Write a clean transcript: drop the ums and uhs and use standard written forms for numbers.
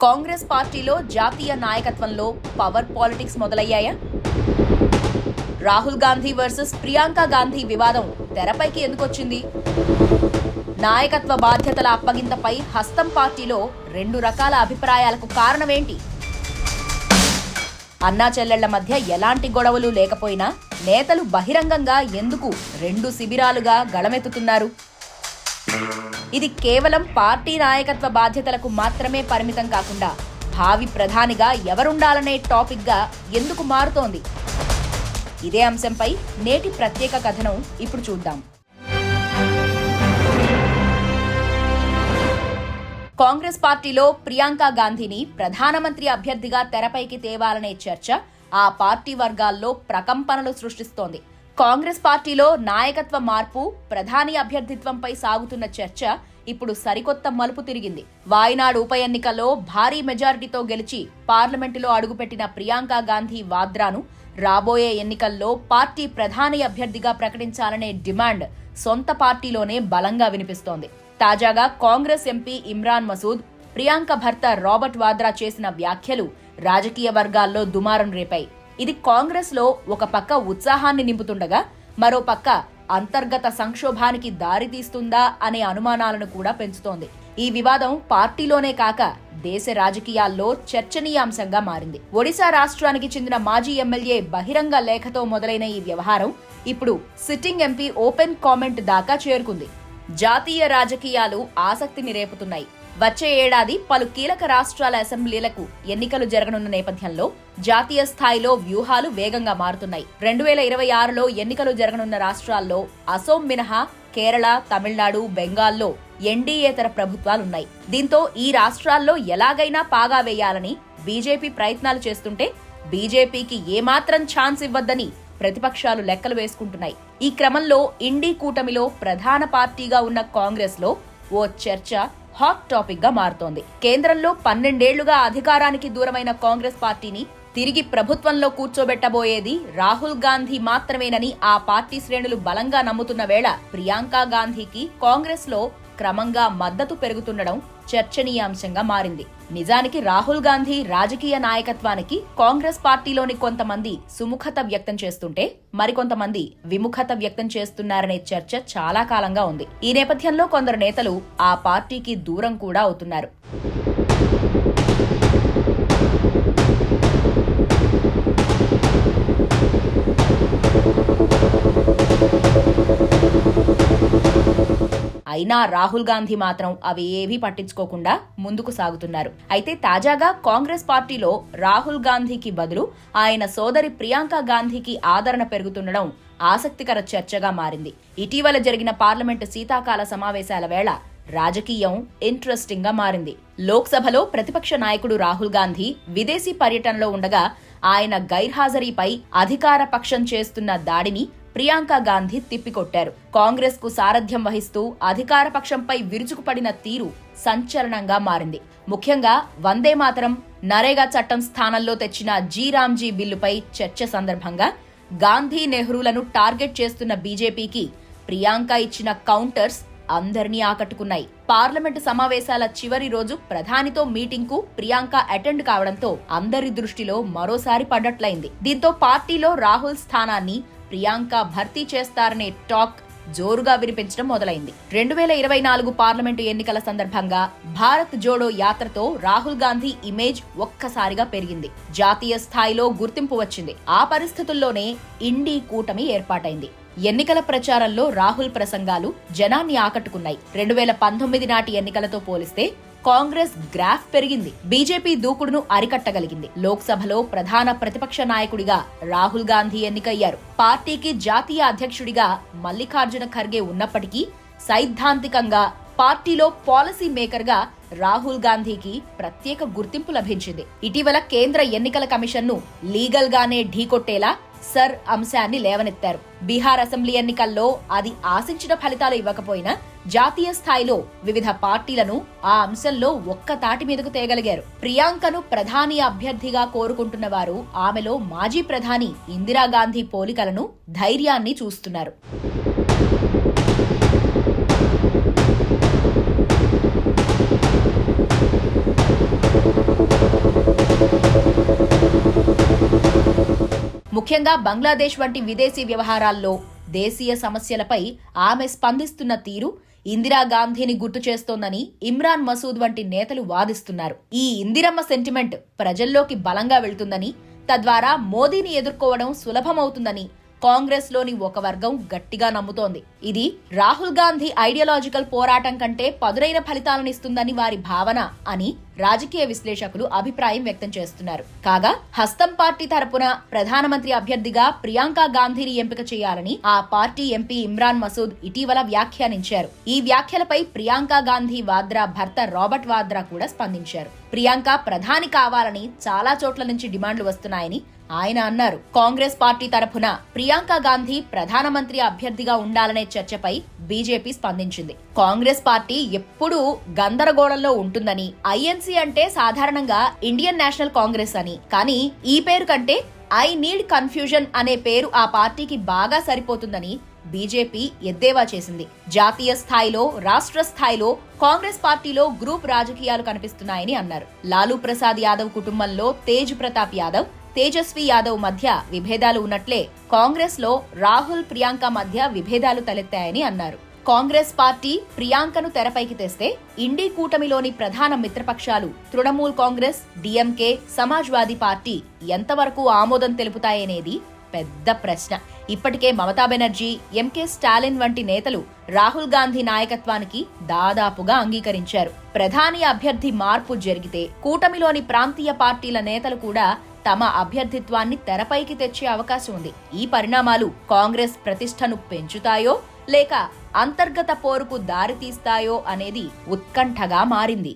కాంగ్రెస్ పార్టీలో జాతీయ నాయకత్వంలో పవర్ పాలిటిక్స్ మొదలయ్యాయా? రాహుల్ గాంధీ వర్సెస్ ప్రియాంక గాంధీ వివాదం తెరపైకి ఎందుకొచ్చింది? నాయకత్వ బాధ్యతల అప్పగింతపై హస్తం పార్టీలో రెండు రకాల అభిప్రాయాలకు కారణమేంటి? అన్నా చెల్లెళ్ల మధ్య ఎలాంటి గొడవలు లేకపోయినా నేతలు బహిరంగంగా ఎందుకు రెండు శిబిరాలుగా గళమెత్తుతున్నారు? ఇది కేవలం పార్టీ నాయకత్వ బాధ్యతలకు మాత్రమే పరిమితం కాకుండా భావి ప్రధానిగా ఎవరుండాలనే టాపిక్గా ఎందుకు మారుతోంది? ఇదే అంశంపై నేటి ప్రత్యేక కథనం ఇప్పుడు చూద్దాం. కాంగ్రెస్ పార్టీలో ప్రియాంక గాంధీని ప్రధానమంత్రి అభ్యర్థిగా తెరపైకి తేవాలనే చర్చ ఆ పార్టీ వర్గాల్లో ప్రకంపనలు సృష్టిస్తోంది. కాంగ్రెస్ పార్టీలో నాయకత్వ మార్పు, ప్రధాని అభ్యర్థిత్వంపై సాగుతున్న చర్చ ఇప్పుడు సరికొత్త మలుపు తిరిగింది. వాయనాడ్ ఉప ఎన్నికల్లో భారీ మెజారిటీతో గెలిచి పార్లమెంటులో అడుగుపెట్టిన ప్రియాంక గాంధీ వాద్రాను రాబోయే ఎన్నికల్లో పార్టీ ప్రధాని అభ్యర్థిగా ప్రకటించాలనే డిమాండ్ సొంత పార్టీలోనే బలంగా వినిపిస్తోంది. తాజాగా కాంగ్రెస్ ఎంపీ ఇమ్రాన్ మసూద్, ప్రియాంక భర్త రాబర్ట్ వాద్రా చేసిన వ్యాఖ్యలు రాజకీయ వర్గాల్లో దుమారం రేపాయి. ఇది కాంగ్రెస్ లో ఒక పక్క ఉత్సాహాన్ని నింపుతుండగా మరో పక్క అంతర్గత సంక్షోభానికి దారితీస్తుందా అనే అనుమానాలను కూడా పెంచుతోంది. ఈ వివాదం పార్టీలోనే కాక దేశ రాజకీయాల్లో చర్చనీయాంశంగా మారింది. ఒడిశా రాష్ట్రానికి చెందిన మాజీ ఎమ్మెల్యే బహిరంగ లేఖతో మొదలైన ఈ వ్యవహారం ఇప్పుడు సిట్టింగ్ ఎంపీ ఓపెన్ కామెంట్ దాకా చేరుకుంది. జాతీయ రాజకీయాలు ఆసక్తిని రేపుతున్నాయి. వచ్చే ఏడాది పలు కీలక రాష్ట్రాల అసెంబ్లీలకు ఎన్నికలు జరగనున్న నేపథ్యంలో జాతీయ స్థాయిలో వ్యూహాలు వేగంగా మారుతున్నాయి. 2026లో ఎన్నికలు జరగనున్న రాష్ట్రాల్లో అసోం మినహా కేరళ, తమిళనాడు, బెంగాల్లో ఎన్డీయేతర ప్రభుత్వాలున్నాయి. దీంతో ఈ రాష్ట్రాల్లో ఎలాగైనా పాగా వేయాలని బీజేపీ ప్రయత్నాలు చేస్తుంటే బీజేపీకి ఏమాత్రం ఛాన్స్ ఇవ్వద్దని ప్రతిపక్షాలు లెక్కలు వేసుకుంటున్నాయి. ఈ క్రమంలో ఇండీ కూటమిలో ప్రధాన పార్టీగా ఉన్న కాంగ్రెస్ లో ఓ చర్చ హాట్ టాపిక్ గా మారుతోంది. కేంద్రంలో 12 ఏళ్లుగా అధికారానికి దూరమైన కాంగ్రెస్ పార్టీని తిరిగి ప్రభుత్వంలో కూర్చోబెట్టబోయేది రాహుల్ గాంధీ మాత్రమేనని ఆ పార్టీ శ్రేణులు బలంగా నమ్ముతున్న వేళ ప్రియాంక గాంధీకి కాంగ్రెస్ లో క్రమంగా మద్దతు పెరుగుతుండడం చర్చనీయాంశంగా మారింది. నిజానికి రాహుల్ గాంధీ రాజకీయ నాయకత్వానికి కాంగ్రెస్ పార్టీలోని కొంతమంది సుముఖత వ్యక్తం చేస్తుంటే మరికొంతమంది విముఖత వ్యక్తం చేస్తున్నారనే చర్చ చాలా కాలంగా ఉంది. ఈ నేపథ్యంలో కొందరు నేతలు ఆ పార్టీకి దూరం కూడా అవుతున్నారు. అయినా రాహుల్ గాంధీ మాత్రం అవి ఏవీ పట్టించుకోకుండా ముందుకు సాగుతున్నారు. అయితే తాజాగా కాంగ్రెస్ పార్టీలో రాహుల్ గాంధీకి బదులు ఆయన సోదరి ప్రియాంక గాంధీకి ఆదరణ పెరుగుతుండడం ఆసక్తికర చర్చగా మారింది. ఇటీవల జరిగిన పార్లమెంటు శీతాకాల సమావేశాల వేళ రాజకీయం ఇంట్రెస్టింగ్ గా మారింది. లోక్సభలో ప్రతిపక్ష నాయకుడు రాహుల్ గాంధీ విదేశీ పర్యటనలో ఉండగా ఆయన గైర్హాజరీపై అధికార పక్షం చేస్తున్న దాడిని ప్రియాంక గాంధీ తిప్పికొట్టారు. కాంగ్రెస్ కు సారథ్యం వహిస్తూ అధికార పక్షంపై విరుచుకుపడిన తీరు సంచలనంగా మారింది. ముఖ్యంగా వందే మాతరం, నరేగా చట్టం స్థానంలో తెచ్చిన జీ బిల్లుపై చర్చ సందర్భంగా గాంధీ, నెహ్రూలను టార్గెట్ చేస్తున్న బీజేపీకి ప్రియాంక ఇచ్చిన కౌంటర్స్ అందరినీ ఆకట్టుకున్నాయి. పార్లమెంటు సమావేశాల చివరి రోజు ప్రధానితో మీటింగ్ కు ప్రియాంక అటెండ్ కావడంతో అందరి దృష్టిలో మరోసారి పడ్డట్లయింది. దీంతో పార్టీలో రాహుల్ స్థానాన్ని ప్రియాంక భర్తీ చేస్తారనే టాక్ జోరుగా వినిపించడం మొదలైంది. 2024 పార్లమెంటు ఎన్నికల సందర్భంగా భారత్ జోడో యాత్రతో రాహుల్ గాంధీ ఇమేజ్ ఒక్కసారిగా పెరిగింది. జాతీయ స్థాయిలో గుర్తింపు వచ్చింది. ఆ పరిస్థితుల్లోనే ఇండీ కూటమి ఏర్పాటైంది. ఎన్నికల ప్రచారంలో రాహుల్ ప్రసంగాలు జనాన్ని ఆకట్టుకున్నాయి. 2019 నాటి ఎన్నికలతో పోలిస్తే కాంగ్రెస్ గ్రాఫ్ పెరిగింది. బీజేపీ దూకుడును అరికట్టగలిగింది. లోక్సభలో ప్రధాన ప్రతిపక్ష నాయకుడిగా రాహుల్ గాంధీ ఎన్నికయ్యారు. పార్టీకి జాతీయ అధ్యక్షుడిగా మల్లికార్జున ఖర్గే ఉన్నప్పటికీ సైద్ధాంతికంగా పార్టీలో పాలసీ మేకర్ గా రాహుల్ గాంధీకి ప్రత్యేక గుర్తింపు లభించింది. ఇటీవల కేంద్ర ఎన్నికల కమిషన్ ను లీగల్ గానే ఢీకొట్టేలా సర్ అంశాన్ని లేవనెత్తారు. బీహార్ అసెంబ్లీ ఎన్నికల్లో అది ఆశించిన ఫలితాలు ఇవ్వకపోయినా జాతీయ స్థాయిలో వివిధ పార్టీలను ఆ అంశంలో ఒక్క తాటి మీదకు తేగలిగారు. ప్రియాంకను ప్రధాని అభ్యర్థిగా కోరుకుంటున్న వారు ఆమెలో మాజీ ప్రధాని ఇందిరాగాంధీ పోలికలను, ధైర్యాన్ని చూస్తున్నారు. ముఖ్యంగా బంగ్లాదేశ్ వంటి విదేశీ వ్యవహారాల్లో దేశీయ సమస్యలపై ఆమె స్పందిస్తున్న తీరు ఇందిరాగాంధీని గుర్తు చేస్తోందని ఇమ్రాన్ మసూద్ వంటి నేతలు వాదిస్తున్నారు. ఈ ఇందిరమ్మ సెంటిమెంట్ ప్రజల్లోకి బలంగా వెళ్తుందని, తద్వారా మోదీని ఎదుర్కోవడం సులభమవుతుందని కాంగ్రెస్ లోని ఒక వర్గం గట్టిగా నమ్ముతోంది. ఇది రాహుల్ గాంధీ ఐడియాలజికల్ పోరాటం కంటే పదునైన ఫలితాలనిస్తుందని వారి భావన అని రాజకీయ విశ్లేషకులు అభిప్రాయం వ్యక్తం చేస్తున్నారు. కాగా హస్తం పార్టీ తరపున ప్రధానమంత్రి అభ్యర్థిగా ప్రియాంక గాంధీని ఎంపిక చేయాలని ఆ పార్టీ ఎంపీ ఇమ్రాన్ మసూద్ ఇటీవల వ్యాఖ్యానించారు. ఈ వ్యాఖ్యలపై ప్రియాంక గాంధీ వాద్రా భర్త రాబర్ట్ వాద్రా కూడా స్పందించారు. ప్రియాంక ప్రధాని కావాలని చాలా చోట్ల నుంచి డిమాండ్లు వస్తున్నాయని ఆయన అన్నారు. కాంగ్రెస్ పార్టీ తరపున ప్రియాంక గాంధీ ప్రధానమంత్రి అభ్యర్థిగా ఉండాలనే చర్చపై బీజేపీ స్పందించింది. కాంగ్రెస్ పార్టీ ఎప్పుడూ గందరగోళంలో ఉంటుందని, ఐఎన్సీ అంటే సాధారణంగా ఇండియన్ నేషనల్ కాంగ్రెస్ అని, కానీ ఈ పేరు కంటే ఐ నీడ్ కన్ఫ్యూజన్ అనే పేరు ఆ పార్టీకి బాగా సరిపోతుందని బీజేపీ ఎద్దేవా చేసింది. జాతీయ స్థాయిలో, రాష్ట్ర స్థాయిలో కాంగ్రెస్ పార్టీలో గ్రూప్ రాజకీయాలు కనిపిస్తున్నాయని అన్నారు. లాలూ ప్రసాద్ యాదవ్ కుటుంబంలో తేజ్ ప్రతాప్ యాదవ్, తేజస్వి యాదవ్ మధ్య విభేదాలు ఉన్నట్లే కాంగ్రెస్ లో రాహుల్, ప్రియాంక మధ్య విభేదాలు తలెత్తాయని అన్నారు. కాంగ్రెస్ పార్టీ ప్రియాంకను తెరపైకి తెస్తే ఇండీ కూటమిలోని ప్రధాన మిత్రపక్షాలు తృణమూల్ కాంగ్రెస్, డిఎంకే, సమాజ్వాదీ పార్టీ ఎంతవరకు ఆమోదం తెలుపుతాయనేది పెద్ద ప్రశ్న. ఇప్పటికే మమతా బెనర్జీ, ఎంకే స్టాలిన్ వంటి నేతలు రాహుల్ గాంధీ నాయకత్వానికి దాదాపుగా అంగీకరించారు. ప్రధాని అభ్యర్థి మార్పు జరిగితే కూటమిలోని ప్రాంతీయ పార్టీల నేతలు కూడా తమ అభ్యర్థిత్వాన్ని తెరపైకి తెచ్చే అవకాశం ఉంది. ఈ పరిణామాలు కాంగ్రెస్ ప్రతిష్టను పెంచుతాయో లేక అంతర్గత పోరుకు దారితీస్తాయో అనేది ఉత్కంఠగా మారింది.